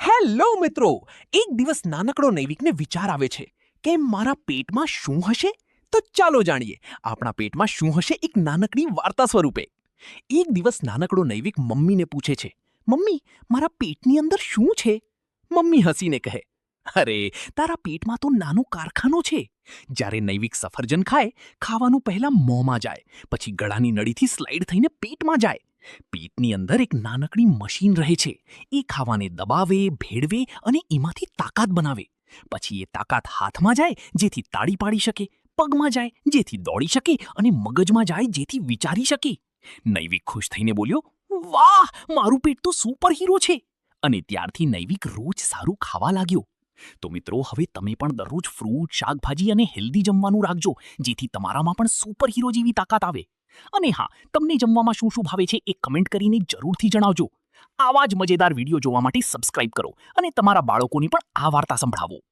Hello મિત્રો. એક દિવસ નાનકડો નૈવિકને વિચાર આવે છે કે મારા પેટમાં શું હશે. તો ચાલો જાણીએ આપણા પેટમાં શું હશે એક નાનકડી વાર્તા સ્વરૂપે. એક દિવસ નાનકડો નૈવિક મમ્મીને પૂછે છે, મમ્મી, મારા પેટની અંદર શું છે? મમ્મી હસીને કહે, અરે, તારા પેટમાં તો નાનો કારખાનો છે. જ્યારે નૈવિક સફરજન ખાય, ખાવાનું પહેલા મોંમાં જાય, પછી ગળાની નળીથી સ્લાઇડ થઈને પેટમાં જાય. પેટની અંદર એક નાનકડી મશીન રહે છે. એ ખાવાને દબાવે, ભેળવે અને એમાંથી તાકાત બનાવે. પછી એ તાકાત હાથમાં જાય, જેથી તાળી પાડી શકે, પગમાં જાય, જેથી દોડી શકે, અને મગજમાં જાય, જેથી વિચારી શકે. નૈવિક ખુશ થઈને બોલ્યો, વાહ, મારું પેટ તો સુપર હીરો છે. અને ત્યારથી નૈવિક રોજ સારું ખાવા લાગ્યો. તો મિત્રો, હવે તમે પણ દરરોજ ફ્રૂટ, શાકભાજી અને હેલ્ધી જમવાનું રાખજો, જેથી તમારામાં પણ સુપર હીરો જેવી તાકાત આવે. અને હા, તમને જમવામાં શું શું ભાવે છે એ કમેન્ટ કરીને જરૂરથી જણાવજો. આવા જ મજેદાર વિડીયો જોવા માટે સબસ્ક્રાઇબ કરો અને તમારા બાળકોને પણ આ વાર્તા સંભળાવો.